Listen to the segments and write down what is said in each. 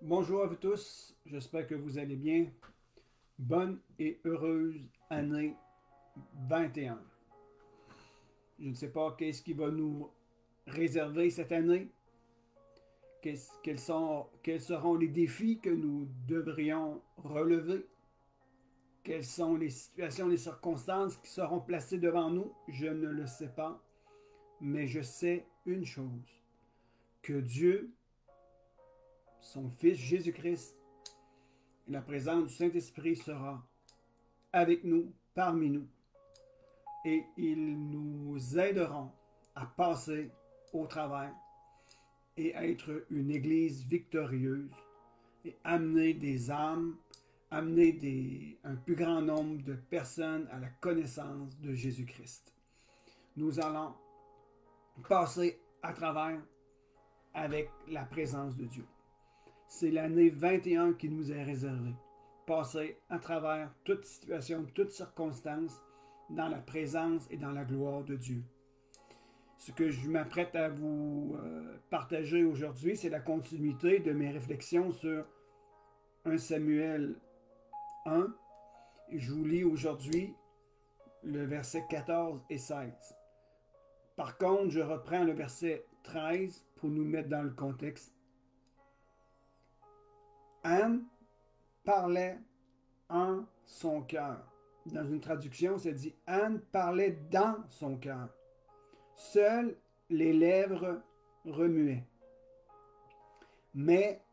Bonjour à vous tous, j'espère que vous allez bien. Bonne et heureuse année 21. Je ne sais pas qu'est-ce qui va nous réserver cette année, quels seront les défis que nous devrions relever, quelles sont les situations, les circonstances qui seront placées devant nous. Je ne le sais pas, mais je sais une chose, que Dieu, son Fils Jésus-Christ, et la présence du Saint-Esprit sera avec nous, parmi nous, et ils nous aideront à passer au travers et à être une Église victorieuse et amener des âmes, un plus grand nombre de personnes à la connaissance de Jésus-Christ. Nous allons passer à travers avec la présence de Dieu. C'est l'année 21 qui nous est réservée. Passer à travers toute situation, toute circonstance, dans la présence et dans la gloire de Dieu. Ce que je m'apprête à vous partager aujourd'hui, c'est la continuité de mes réflexions sur 1 Samuel 1. Et je vous lis aujourd'hui le verset 14 et 16. Par contre, je reprends le verset 13 pour nous mettre dans le contexte. Anne parlait en son cœur. Dans une traduction, ça dit Anne parlait dans son cœur. Seules les lèvres remuaient. Mais,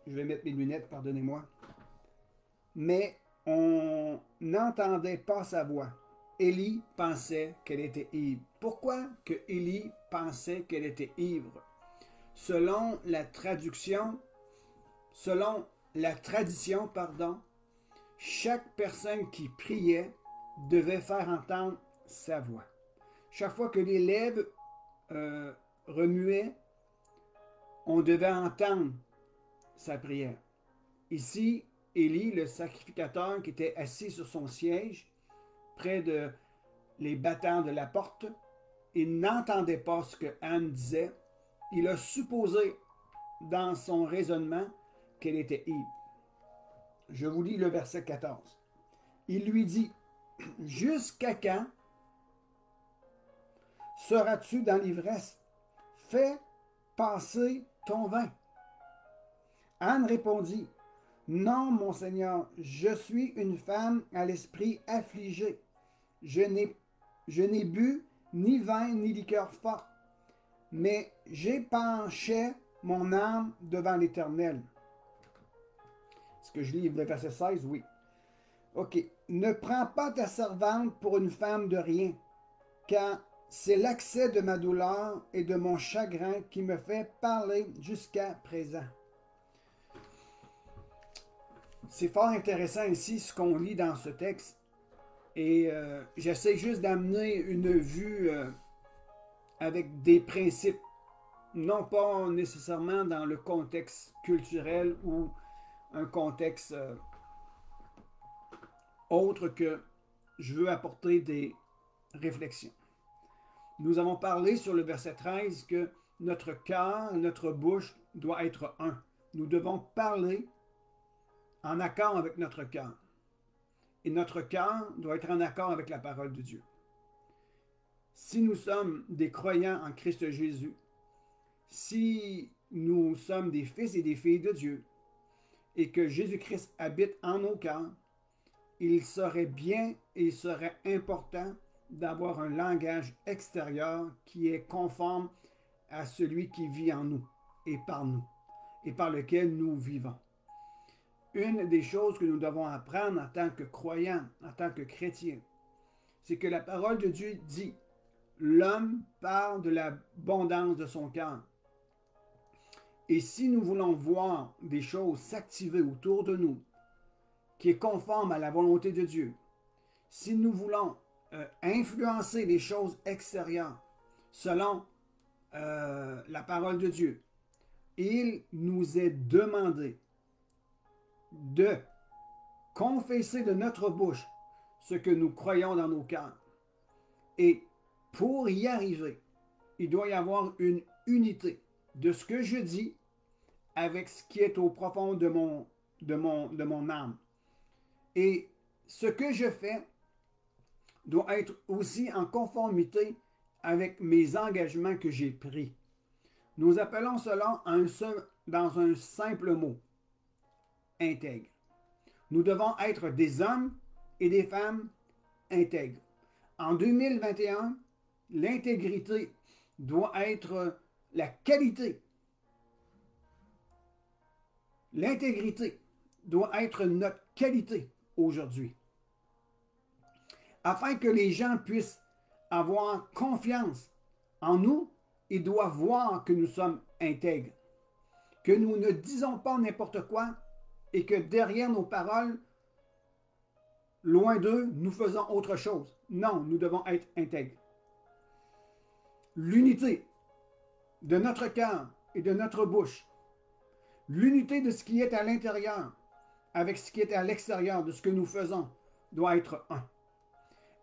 je vais mettre mes lunettes, pardonnez-moi. Mais on n'entendait pas sa voix. Élie pensait qu'elle était ivre. Pourquoi que Élie pensait qu'elle était ivre? Selon la tradition, chaque personne qui priait devait faire entendre sa voix. Chaque fois que les lèvres remuaient, on devait entendre sa prière. Ici, Élie, le sacrificateur qui était assis sur son siège, près de les battants de la porte, il n'entendait pas ce que Anne disait. Il a supposé dans son raisonnement qu'elle était ivre. Je vous lis le verset 14. Il lui dit, « Jusqu'à quand seras-tu dans l'ivresse? Fais passer ton vin. » Anne répondit, « Non, mon Seigneur, je suis une femme à l'esprit affligé. Je n'ai bu ni vin ni liqueur forte, mais j'ai penché mon âme devant l'Éternel. » Est-ce que je lis le verset 16? Oui. OK. Ne prends pas ta servante pour une femme de rien, car c'est l'accès de ma douleur et de mon chagrin qui me fait parler jusqu'à présent. C'est fort intéressant ici ce qu'on lit dans ce texte. Et j'essaie juste d'amener une vue avec des principes, non pas nécessairement dans le contexte culturel ou un contexte autre que je veux apporter des réflexions. Nous avons parlé sur le verset 13 que notre cœur, notre bouche doit être un. Nous devons parler en accord avec notre cœur. Et notre cœur doit être en accord avec la parole de Dieu. Si nous sommes des croyants en Christ Jésus, si nous sommes des fils et des filles de Dieu, et que Jésus-Christ habite en nos cœurs, il serait bien et il serait important d'avoir un langage extérieur qui est conforme à celui qui vit en nous et par lequel nous vivons. Une des choses que nous devons apprendre en tant que croyants, en tant que chrétiens, c'est que la parole de Dieu dit, l'homme parle de l'abondance de son cœur. Et si nous voulons voir des choses s'activer autour de nous, qui est conforme à la volonté de Dieu, si nous voulons influencer les choses extérieures selon la parole de Dieu, il nous est demandé de confesser de notre bouche ce que nous croyons dans nos cœurs. Et pour y arriver, il doit y avoir une unité de ce que je dis avec ce qui est au profond de mon âme. Et ce que je fais doit être aussi en conformité avec mes engagements que j'ai pris. Nous appelons cela dans un simple mot, intègre. Nous devons être des hommes et des femmes intègres. En 2021, l'intégrité doit être la qualité. L'intégrité doit être notre qualité aujourd'hui. Afin que les gens puissent avoir confiance en nous, ils doivent voir que nous sommes intègres, que nous ne disons pas n'importe quoi et que derrière nos paroles, loin d'eux, nous faisons autre chose. Non, nous devons être intègres. L'unité de notre cœur et de notre bouche, l'unité de ce qui est à l'intérieur avec ce qui est à l'extérieur de ce que nous faisons doit être un.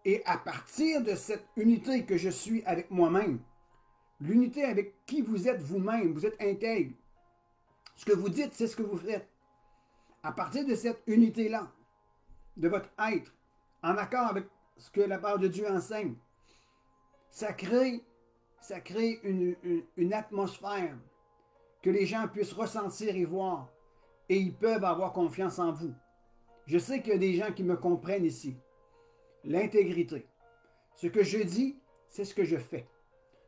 Et à partir de cette unité que je suis avec moi-même, l'unité avec qui vous êtes vous-même, vous êtes intègre. Ce que vous dites, c'est ce que vous faites. À partir de cette unité-là, de votre être, en accord avec ce que la parole de Dieu enseigne, ça crée une atmosphère que les gens puissent ressentir et voir, et ils peuvent avoir confiance en vous. Je sais qu'il y a des gens qui me comprennent ici. L'intégrité. Ce que je dis, c'est ce que je fais.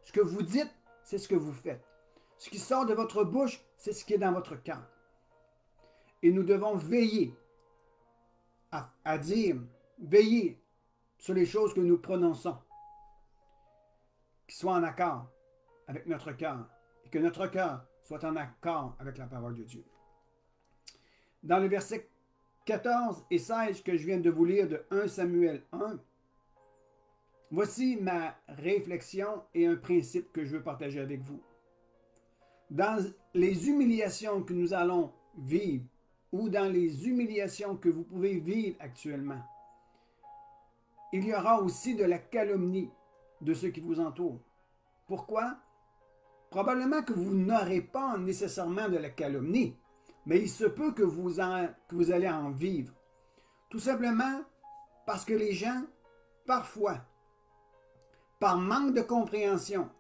Ce que vous dites, c'est ce que vous faites. Ce qui sort de votre bouche, c'est ce qui est dans votre cœur. Et nous devons veiller à dire, veiller sur les choses que nous prononçons, qui soient en accord avec notre cœur, et que notre cœur soit en accord avec la parole de Dieu. Dans le verset 14 et 16 que je viens de vous lire de 1 Samuel 1, voici ma réflexion et un principe que je veux partager avec vous. Dans les humiliations que nous allons vivre ou dans les humiliations que vous pouvez vivre actuellement, il y aura aussi de la calomnie de ceux qui vous entourent. Pourquoi? Probablement que vous n'aurez pas nécessairement de la calomnie, mais il se peut que vous allez en vivre. Tout simplement parce que les gens, parfois, par manque de compréhension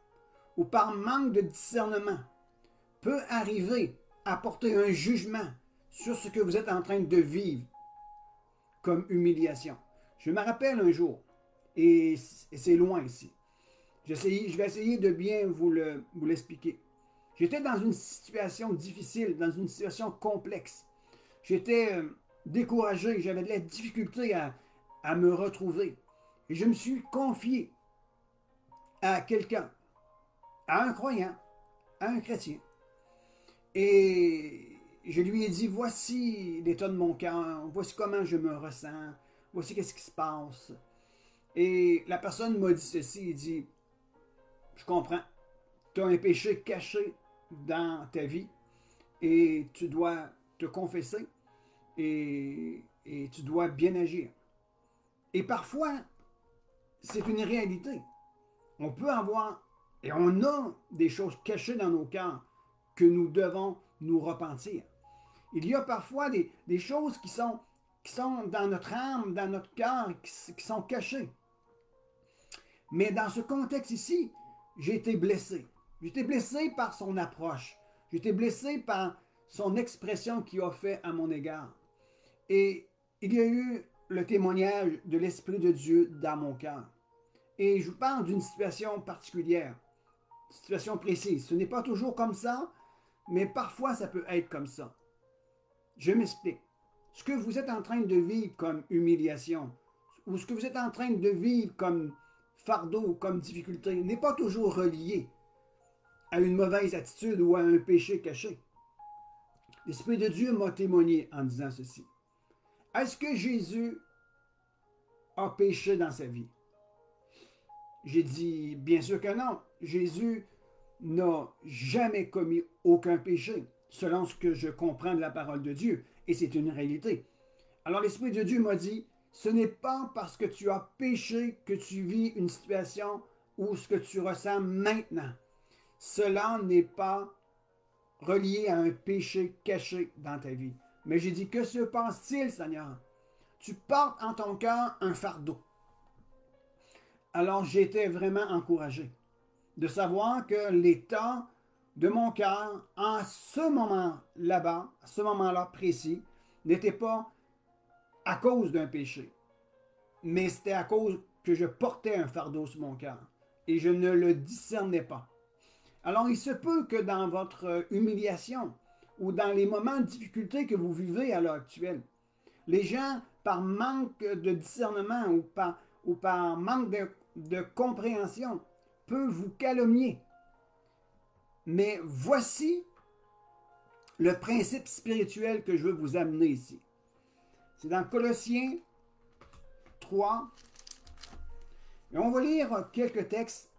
ou par manque de discernement, peut arriver à porter un jugement sur ce que vous êtes en train de vivre comme humiliation. Je me rappelle un jour, et c'est loin ici, je vais essayer de bien vous l'expliquer. J'étais dans une situation difficile, dans une situation complexe. J'étais découragé, j'avais de la difficulté à me retrouver. Et je me suis confié à quelqu'un, à un croyant, à un chrétien. Et je lui ai dit, voici l'état de mon cœur, voici comment je me ressens, voici qu'est-ce qui se passe. Et la personne m'a dit ceci, il dit, je comprends, tu as un péché caché dans ta vie et tu dois te confesser et tu dois bien agir. Et parfois, c'est une réalité. On peut avoir, et on a des choses cachées dans nos cœurs que nous devons nous repentir. Il y a parfois des choses qui sont dans notre âme, dans notre cœur, qui sont cachées. Mais dans ce contexte ici, j'ai été blessé. J'ai été blessé par son approche. J'ai été blessé par son expression qu'il a fait à mon égard. Et il y a eu le témoignage de l'Esprit de Dieu dans mon cœur. Et je vous parle d'une situation particulière, une situation précise. Ce n'est pas toujours comme ça, mais parfois ça peut être comme ça. Je m'explique. Ce que vous êtes en train de vivre comme humiliation, ou ce que vous êtes en train de vivre comme fardeau ou comme difficulté, n'est pas toujours relié à une mauvaise attitude ou à un péché caché. L'Esprit de Dieu m'a témoigné en disant ceci. Est-ce que Jésus a péché dans sa vie? J'ai dit, bien sûr que non. Jésus n'a jamais commis aucun péché, selon ce que je comprends de la parole de Dieu. Et c'est une réalité. Alors l'Esprit de Dieu m'a dit, ce n'est pas parce que tu as péché que tu vis une situation ou ce que tu ressens maintenant. Cela n'est pas relié à un péché caché dans ta vie. Mais j'ai dit, que se passe-t-il, Seigneur? Tu portes en ton cœur un fardeau. Alors j'étais vraiment encouragé de savoir que l'état de mon cœur, en ce moment là-bas, à ce moment-là précis, n'était pas à cause d'un péché, mais c'était à cause que je portais un fardeau sur mon cœur et je ne le discernais pas. Alors il se peut que dans votre humiliation ou dans les moments de difficulté que vous vivez à l'heure actuelle, les gens, par manque de discernement ou par manque de compréhension, peuvent vous calomnier. Mais voici le principe spirituel que je veux vous amener ici. C'est dans Colossiens 3. Et on va lire quelques textes.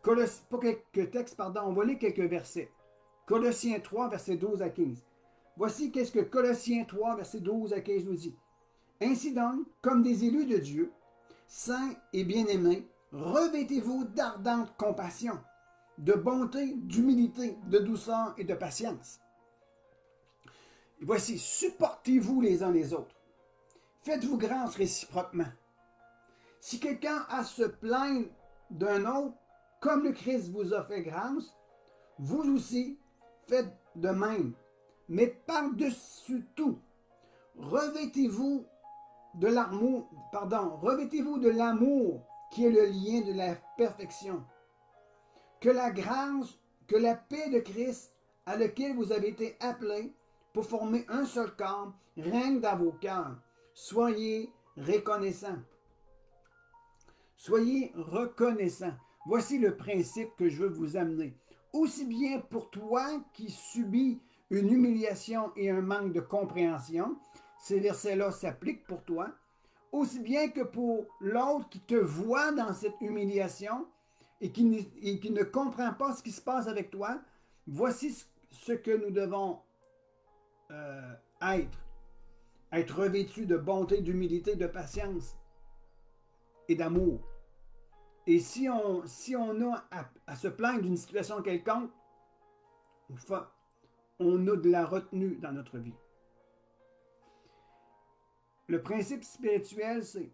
Pas quelques textes, pardon, on va lire quelques versets. Colossiens 3, versets 12 à 15. Voici qu'est-ce que Colossiens 3, versets 12 à 15 nous dit. Ainsi donc, comme des élus de Dieu, saints et bien-aimés, revêtez-vous d'ardente compassion, de bonté, d'humilité, de douceur et de patience. Et voici, supportez-vous les uns les autres. Faites-vous grâce réciproquement. Si quelqu'un a à se plaindre d'un autre, comme le Christ vous a fait grâce, vous aussi faites de même. Mais par-dessus tout, revêtez-vous de l'amour, qui est le lien de la perfection. Que la grâce, que la paix de Christ, à laquelle vous avez été appelés pour former un seul corps, règne dans vos cœurs. Soyez reconnaissants. Soyez reconnaissants. Voici le principe que je veux vous amener. Aussi bien pour toi qui subis une humiliation et un manque de compréhension, ces versets-là s'appliquent pour toi, aussi bien que pour l'autre qui te voit dans cette humiliation et qui ne comprend pas ce qui se passe avec toi. Voici ce que nous devons être. Être revêtus de bonté, d'humilité, de patience et d'amour. Et si on a à se plaindre d'une situation quelconque, on a de la retenue dans notre vie. Le principe spirituel, c'est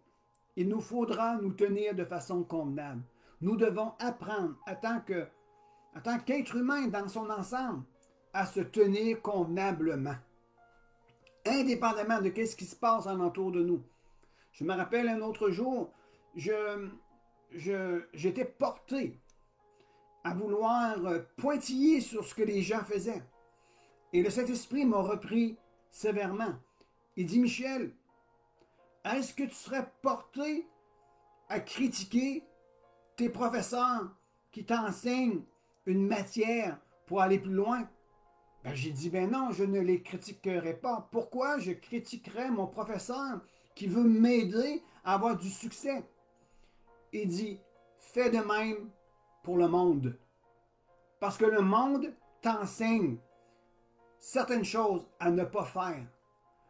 il nous faudra nous tenir de façon convenable. Nous devons apprendre, en tant qu'être humain dans son ensemble, à se tenir convenablement, indépendamment de ce qui se passe alentour de nous. Je me rappelle un autre jour, j'étais porté à vouloir pointiller sur ce que les gens faisaient. Et le Saint-Esprit m'a repris sévèrement. Il dit, Michel, est-ce que tu serais porté à critiquer tes professeurs qui t'enseignent une matière pour aller plus loin? Ben, j'ai dit, ben non, je ne les critiquerai pas. Pourquoi je critiquerais mon professeur qui veut m'aider à avoir du succès? Il dit, fais de même pour le monde. Parce que le monde t'enseigne certaines choses à ne pas faire.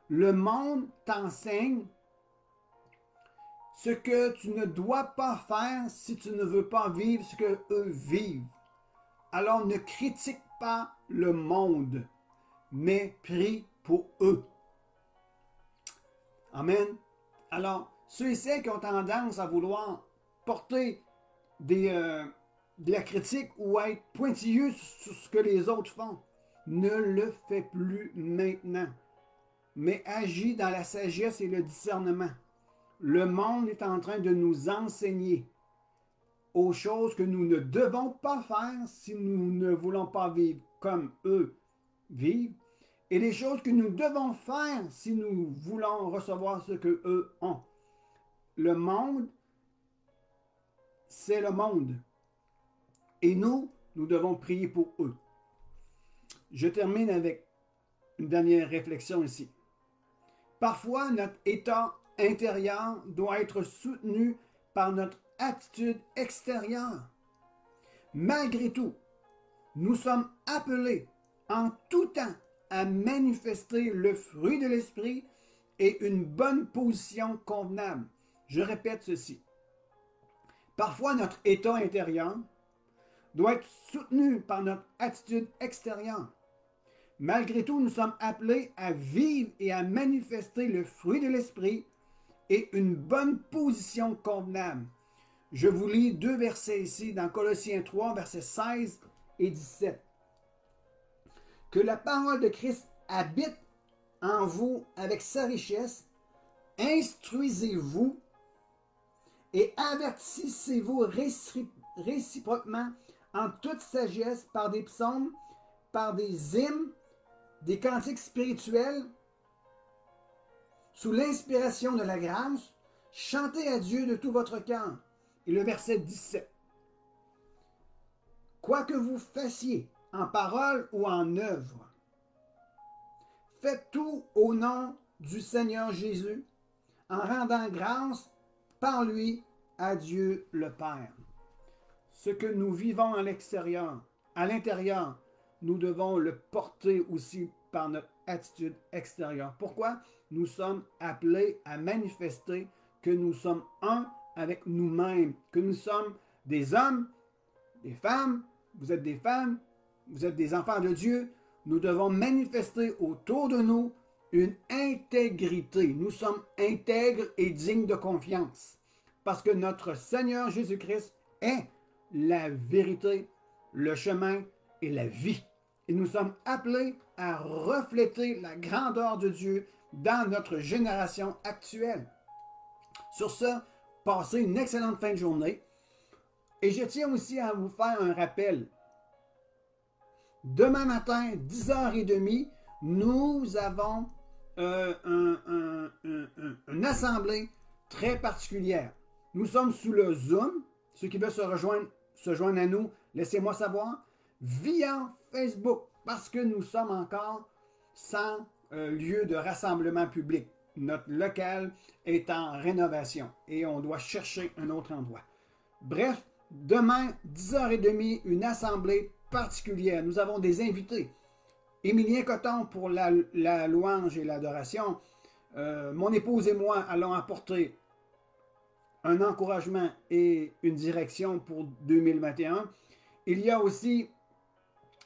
Le monde t'enseigne ce que tu ne dois pas faire si tu ne veux pas vivre ce que eux vivent. Alors ne critique pas le monde, mais prie pour eux. Amen. Alors, ceux et celles qui ont tendance à vouloir porter de la critique ou à être pointilleux sur ce que les autres font, ne le fais plus maintenant, mais agis dans la sagesse et le discernement. Le monde est en train de nous enseigner aux choses que nous ne devons pas faire si nous ne voulons pas vivre comme eux vivent, et les choses que nous devons faire si nous voulons recevoir ce que eux ont. Le monde, c'est le monde. Et nous devons prier pour eux. Je termine avec une dernière réflexion ici. Parfois, notre état intérieur doit être soutenu par notre attitude extérieure. Malgré tout, nous sommes appelés en tout temps à manifester le fruit de l'esprit et une bonne position convenable. Je répète ceci. Parfois, notre état intérieur doit être soutenu par notre attitude extérieure. Malgré tout, nous sommes appelés à vivre et à manifester le fruit de l'Esprit et une bonne position convenable. Je vous lis 2 versets ici dans Colossiens 3, versets 16 et 17. Que la parole de Christ habite en vous avec sa richesse, instruisez-vous et avertissez-vous réciproquement en toute sagesse par des psaumes, par des hymnes, des cantiques spirituels, sous l'inspiration de la grâce, chantez à Dieu de tout votre cœur. Et le verset 17. Quoi que vous fassiez, en parole ou en œuvre, faites tout au nom du Seigneur Jésus, en rendant grâce par lui à Dieu le Père. Ce que nous vivons à l'extérieur, à l'intérieur, nous devons le porter aussi par notre attitude extérieure. Pourquoi? Nous sommes appelés à manifester que nous sommes un avec nous-mêmes, que nous sommes des hommes, des femmes, vous êtes des femmes, vous êtes des enfants de Dieu. Nous devons manifester autour de nous une intégrité. Nous sommes intègres et dignes de confiance parce que notre Seigneur Jésus-Christ est la vérité, le chemin et la vie. Et nous sommes appelés à refléter la grandeur de Dieu dans notre génération actuelle. Sur ce, passez une excellente fin de journée. Et je tiens aussi à vous faire un rappel. Demain matin, 10h30, nous avons une assemblée très particulière. Nous sommes sous le Zoom. Ceux qui veulent se joindre à nous, laissez-moi savoir. Via Facebook, parce que nous sommes encore sans lieu de rassemblement public. Notre local est en rénovation et on doit chercher un autre endroit. Bref, demain, 10h30, une assemblée particulière. Nous avons des invités. Émilien Coton pour la louange et l'adoration. Mon épouse et moi allons apporter un encouragement et une direction pour 2021. Il y a aussi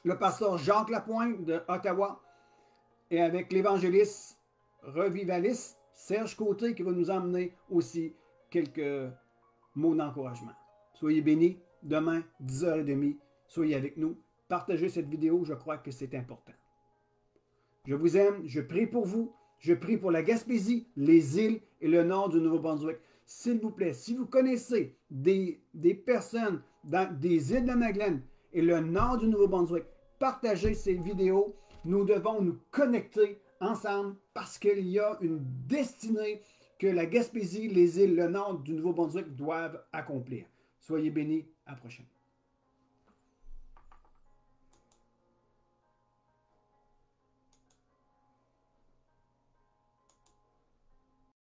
le pasteur Jacques Lapointe de Ottawa et avec l'évangéliste revivaliste Serge Côté qui va nous emmener aussi quelques mots d'encouragement. Soyez bénis. Demain, 10h30, soyez avec nous. Partagez cette vidéo, je crois que c'est important. Je vous aime, je prie pour vous, je prie pour la Gaspésie, les îles et le nord du Nouveau-Brunswick. S'il vous plaît, si vous connaissez des personnes dans des îles de Madeleine et le nord du Nouveau-Brunswick, partagez ces vidéos. Nous devons nous connecter ensemble parce qu'il y a une destinée que la Gaspésie, les îles, le nord du Nouveau-Brunswick doivent accomplir. Soyez bénis, à la prochaine.